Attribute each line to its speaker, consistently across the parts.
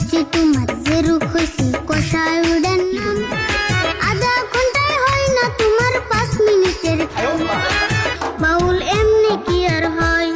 Speaker 1: দেখছি তোমার যে রূপ হইছে কষায় উড়েন আধা ঘন্টায় হয় না তোমার 5 মিনিটের বাউল এমনি কি আর হয়।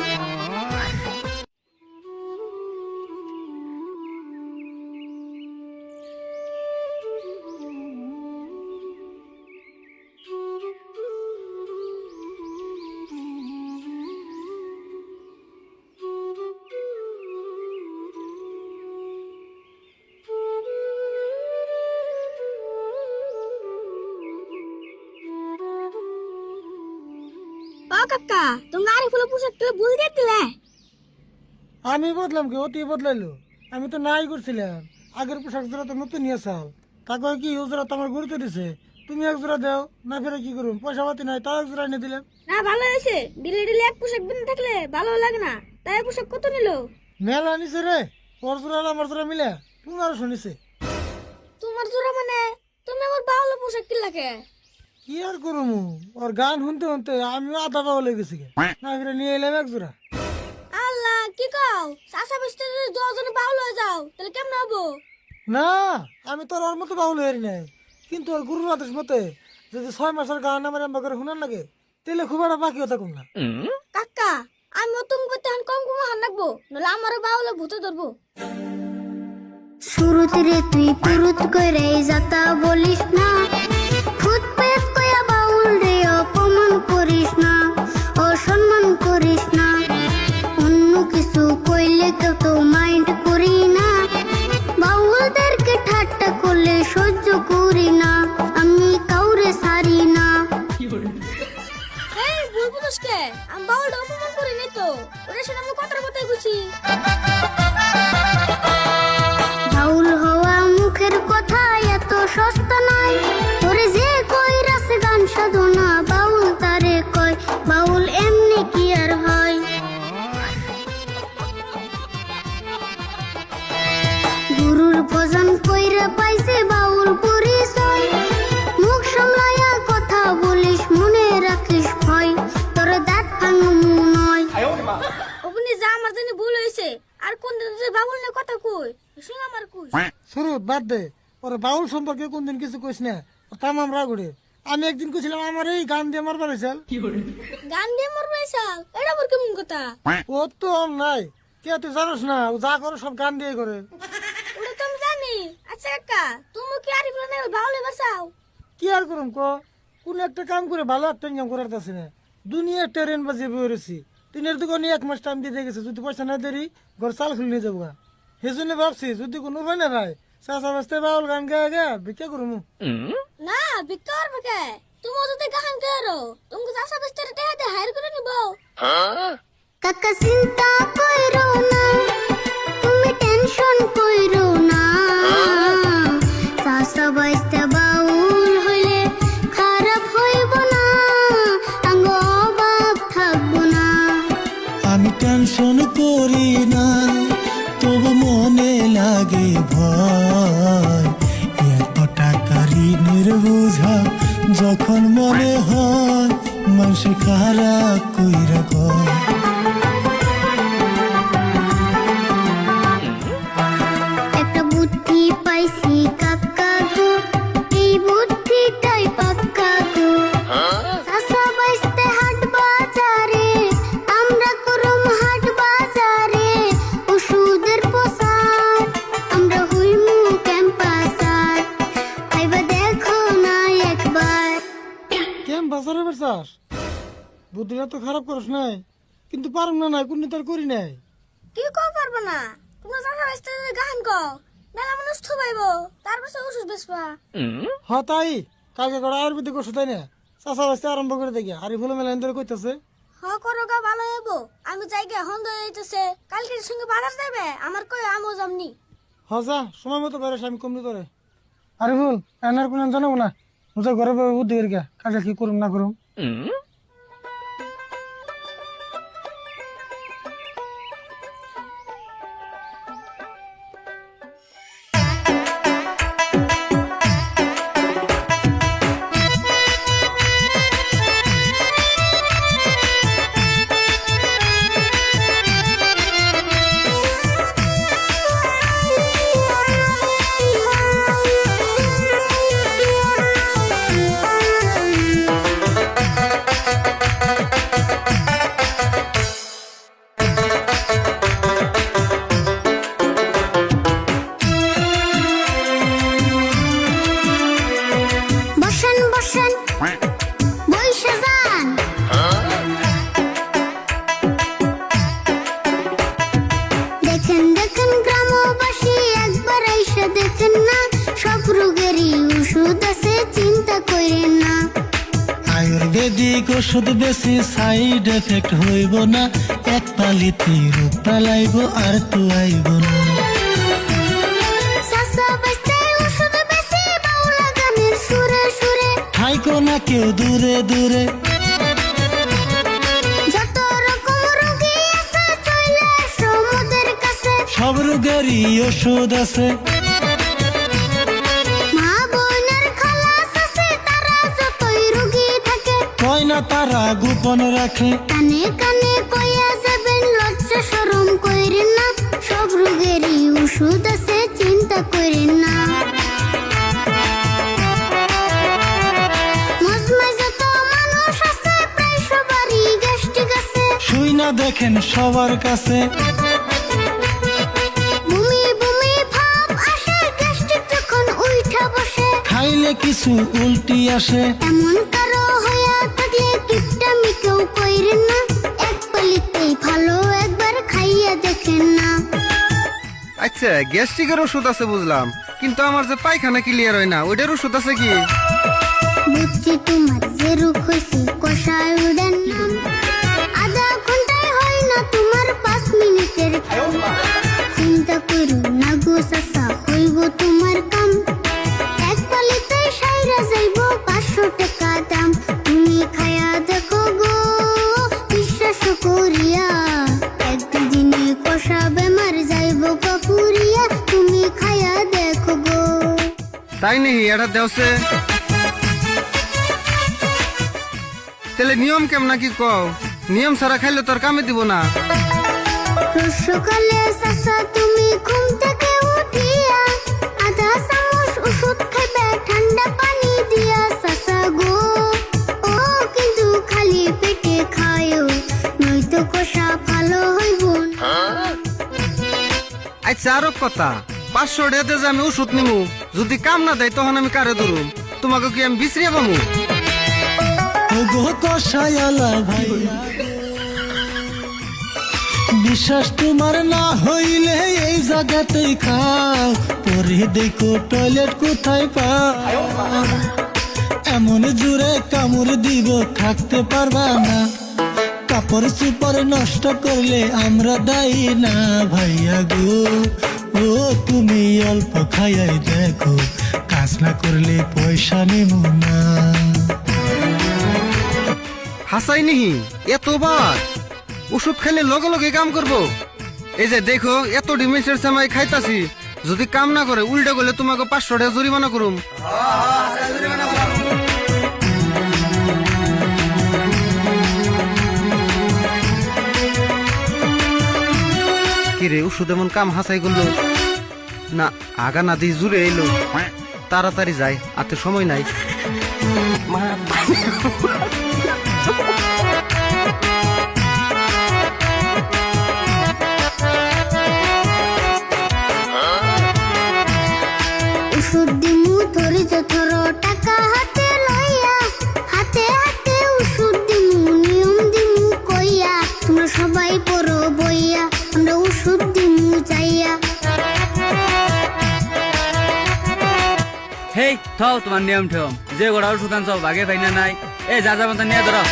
Speaker 2: ও কাকা তুমি আরে ফুল পোশাক তুলে ভুল দিয়ে দিলে।
Speaker 3: আমি বদলাম কি অতি বদলাইলো? আমি তো নাই করছিলাম, আগের পোশাক জোড়া তো নতুন নিয়ে আসাও। তাকে কি ও জোড়া তো আমার গুরুত্ব দিছে, তুমি এক জোড়া দাও না, ফেরে কি করুন? পয়সা পাতি নাই, তাও এক জোড়া এনে দিলাম।
Speaker 2: না ভালো হয়েছে, দিলে দিলে এক পোশাক বিন থাকলে ভালো লাগে না। তাই পোশাক কত নিল?
Speaker 3: মেলা নিছে রে, ওর জোড়া আর আমার জোড়া মিলে 1500 নিছে।
Speaker 2: তোমার জোড়া মানে তুমি আমার বাউল পোশাক কিনলাকে?
Speaker 3: কি আর করুম, ওর গান শুনতে শুনতে আমি আধা পাগল হয়ে গেছি গে। না ফেরে নিয়ে এলাম এক জোড়া।
Speaker 2: আল্লাহ কি কও, চাষা বসতে যদি 10 জন বাউল হয়ে যাও তাহলে কেমন হবো?
Speaker 3: না আমি তোর ওর মতো বাউল হয়ে নাই, কিন্তু ওর গুরুর আদেশ মতে যদি 6 মাসের গান আমার এমন করে শুনার লাগে তাহলে খুব একটা বাকি হতে কম না।
Speaker 2: কাকা আমি তুমি বলতে কম কম হান রাখবো, নাহলে আমার বাউলে ভূতে ধরবো।
Speaker 1: শুরুতে রে তুই পুরুত কইরে যাতা বলিস না, ফুট পেট কইয়া বাউল রে অপমান করিস না, অসম্মান করিস না, অন্য কিছু কইলে কেউ তো মাইন্ড করি না, বাউলদেরকে ঠাট্টা করলে সহ্য করি না, আমি কাউরে সারি না।
Speaker 2: এই ভুল বুঝছকে, আমি বাউলটা অপমান করিনি তো, ওরে সেটা আমি কথার কথাই কইছি।
Speaker 1: বাউল হওয়া মুখের কথা এত সস্তা নয়, তোরে যে কইরাছে গান সাধনা বাউল তারে কয়, বাউল এমনি কি আর হয়। গুরুর ভজন কইরা পাইছে বাউল পরিচয়, মুখ সামলাইয়া কথা বলিস মনে রাখিস ভয়, তোর দাঁত ভাঙমু নয়।
Speaker 2: ওখানে যা আমার জানি ভুল হয়েছে, আর কোন দিন যে বাবুল নিয়ে কথা কই শুনে আমার কুস।
Speaker 3: শুরু বাদ দে, ওর বাউল সম্পর্কে কোনদিন কিছু কইস না, তামাম রাগুড়ে। আমি একদিন কইছিলাম আমার এই গান দিয়ে মারবার হয়েছিল।
Speaker 2: গান দিয়ে মরবে সাল, এটা মোর কেমন কথা?
Speaker 3: ও তো আম নাই, কে তুই জানোস না, ও যা করে সব গান দিয়ে করে।
Speaker 2: ওটা তো আমি জানি। আচ্ছা কাকা তুমি কি আরিফ রানের বাউলে বাসাও?
Speaker 3: কি আর করুম ক, কোন একটা কাম করে ভালো একটা ইনকাম করার আছে না, দুনিয়া ট্রেন বাজিয়ে বেরোছি। তিনের দোকানে 1 মাস টাইম দিয়ে গেছে, যদি পয়সা না দেরি ঘর চাল খুলে নিয়ে যাবো। সেই জন্য ভাবছি যদি কোনো উপায় না ভাই চাষা বাস্তে বাউল গান গায়ে গে ভিক্ষা করুম।
Speaker 2: না ভিক্ষা করবে কে? তুমি যদি গান করো তুমি চাষা বেস্তারে টাকা দিয়ে হায়ার করে নিব।
Speaker 1: কাকা চিন্তা কইরো না, তুমি টেনশন কইরো না, চাষা বাইস্তা বাউল হইলে খারাপ হইব না, আঙ্গ অভাব থাকবো না।
Speaker 4: আমি টেনশন করি না, তবু মনে লাগে ভয়, এত টাকা ঋণের বোঝা যখন মনে হয় মানুষ খারাপ কইরা কয়।
Speaker 1: একটা বুদ্ধি পাইছি কাকা গো, এই বুদ্ধিটাই পাক্কা গো, চাষা বাইস্তে হাট বাজারে আমরা করম হাট বাজারে, ওষুধের প্রসার আমরা হইমু ক্যাম্পাসার, আইবা দেখো না একবার।
Speaker 3: কেম বাজারে বেরছাস? বুদ্ধিটা তো খারাপ করিস নাই, কিন্তু পারুম না নাই, কোন তার করি নাই।
Speaker 2: কি কও পারবে না? তুমি চাষা বেস্তারে গান কও, মেলা মানুষ থুবাইবো, তারপর সে ওষুধ বেচবা।
Speaker 3: হ তাই, কালকে করে আয়ুর্বেদিক ওষুধ তাই না, চাষা বাস্তে আরম্ভ করে দেখি। আর ফুলে মেলা ধরে কইতেছে
Speaker 2: হ করো গা ভালো হইবো। আমি যাই গে হন্দ হইতেছে, কালকের সঙ্গে বাজার যাবে আমার কই আমও যামনি।
Speaker 3: হ যা, সময় মতো বেরোস, আমি কমনি তোরে। আরে ফুল এনার কোন জানাবো না, বুঝা ঘরে বুদ্ধি করি কালকে কি করুম না করুম।
Speaker 4: ওষুধ বেশি সাইড এফেক্ট হইব না, এক পালিতে রোগ পালাইব আর তো আইব না।
Speaker 1: চাচা বাইস্তে ওষুধ বেশি বাউলা গানের সুরে সুরে,
Speaker 4: থাইকো না কেউ দূরে দূরে,
Speaker 1: যত রকম রোগী আছে চলে এসো মোদের কাছে।
Speaker 4: সব রোগেরই ওষুধ আছে।
Speaker 1: মা বোনের খালাস আছে, তারা যতই রোগী থাকে,
Speaker 4: কয় না তারা গোপন রাখে।
Speaker 1: কানে কানে কইয়া যাবেন, লজ্জা শরম কইরেন না, সব রোগেরই ওষুধ আছে, চিন্তা কইরেন না। মজমায় যত মানুষ আছে, প্রায় সবারই গ্যাস্ট্রিক আছে।
Speaker 4: শুই না দেখেন সবার কাছে,
Speaker 1: বমি বমি ভাব আসে, গ্যাস্ট্রিক যখন উইঠা বসে,
Speaker 4: খাইলে কিছু উল্টি আসে।
Speaker 1: এমন কারো হইয়া থাকলে কিপটামি কেউ কইরেন না, এক পালিতেই ভালো, একবার খাইয়া দেখেন না।
Speaker 5: আচ্ছা গ্যাস্ট্রিকের ওষুধ আছে বুঝলাম, কিন্তু আমার যে পায়খানা ক্লিয়ার হয় না, ওইটার ওষুধ আছে কি?
Speaker 1: বুঝছি তোমার যে রোগ হয়েছে, কষায় উড়েন না, আধা ঘন্টায় হয় না তোমার 5 মিনিটের কাম। চিন্তা করো না গো চাচা, হইব তোমার কাম, এক পালিতেই সাইরা যাইব 500 টাকা দাম। তুমি খায়া দেখো গো বিশ্বাস করিয়া, এক দিনে কষা বেমার যাইব কাপুরিয়া, তুমি খায়া দেখো গো।
Speaker 5: তাই নেই এটা দেওছে, তাহলে নিয়ম কেমন কি কও? নিয়ম ছাড়া খাইলে তোর কামে দিব না।
Speaker 1: রোজ সকালে চাচা তুমি ঘুম থেকে উঠিয়া, আধা চামচ ওষুধ খাইবে ঠান্ডা পানি দিয়া চাচা গো। ও কিন্তু খালি পেটে খায়ও, নয়তো কষা ভালো হইব না।
Speaker 5: আচ্ছা আরো কথা, 500 টাকাতে যে আমি ওষুধ নিমু, যদি কাম না দেয় তখন আমি কারে ধরুম? তোমাকে কি আমি বিশ্রিয়া পামু?
Speaker 4: ওগো কষায়ালা ভাইয়া, বিশ্বাস তোমার না হইলে এই জায়গাতেই খাও, পরে দেখো টয়লেট কোথায় পাও। এমন জোরে কামড় দিব থাকতে পারবা না, কাপড় চুপড় নষ্ট করলে আমরা দায়ী না ভাইয়া গো। ও তুমি অল্প খাইয়াই দেখো, কাজ না করলে পয়সা নেব না।
Speaker 5: হাসাই নিহি এতবার ওষুধ খাইলে লগে লগে কাম করবো? এই যে দেখো এত ডিমেন্সের সময় খাইতাছি, যদি কাম না করে উল্টা করলে তোমাকে 500 টাকা জরিমানা করুম। কিরে ওষুধ এমন কাম হাসাই করলো না, আগা না দিয়ে জুড়ে এলো, তাড়াতাড়ি যাই, আতে সময় নাই।
Speaker 1: ওষুধ দিমু ধৈর্য ধরো, টাকা হাতে লইয়া, হাতে হাতে ওষুধ দিমু, নিয়ম দিমু কইয়া, তোমরা সবাই পড়ো বইয়া, আমরা ওষুধ দিমু যাইয়া।
Speaker 6: হেই থাও তোমার নিয়ম ঠেয়ম, যে গোড়া ওষুধ আনছো ভাগে পাই না নাই, এ যা যা মতো নিয়ে ধরো।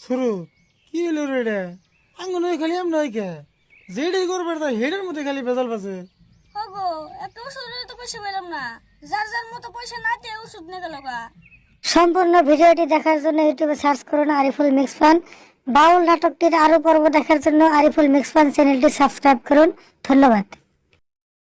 Speaker 3: শুরু কি হলো রে এটা? আঙ্গন খালি এমন হয় কে, যেটাই করবার তাই হেডের মধ্যে খালি বেজাল পাচ্ছে।
Speaker 2: ওগো একটা ওষুধের তো পয়সা পেলাম না, যার যার মতো পয়সা না দিয়ে ওষুধ নিয়ে গেল গা।
Speaker 7: সম্পূর্ণ ভিডিওটি দেখার জন্য ইউটিউবে সার্চ করুন আরিফুল মিক্স ফান। বাউল নাটকটির আরো পর্ব দেখার জন্য আরিফুল মিক্স ফান চ্যানেলটি সাবস্ক্রাইব করুন। ধন্যবাদ।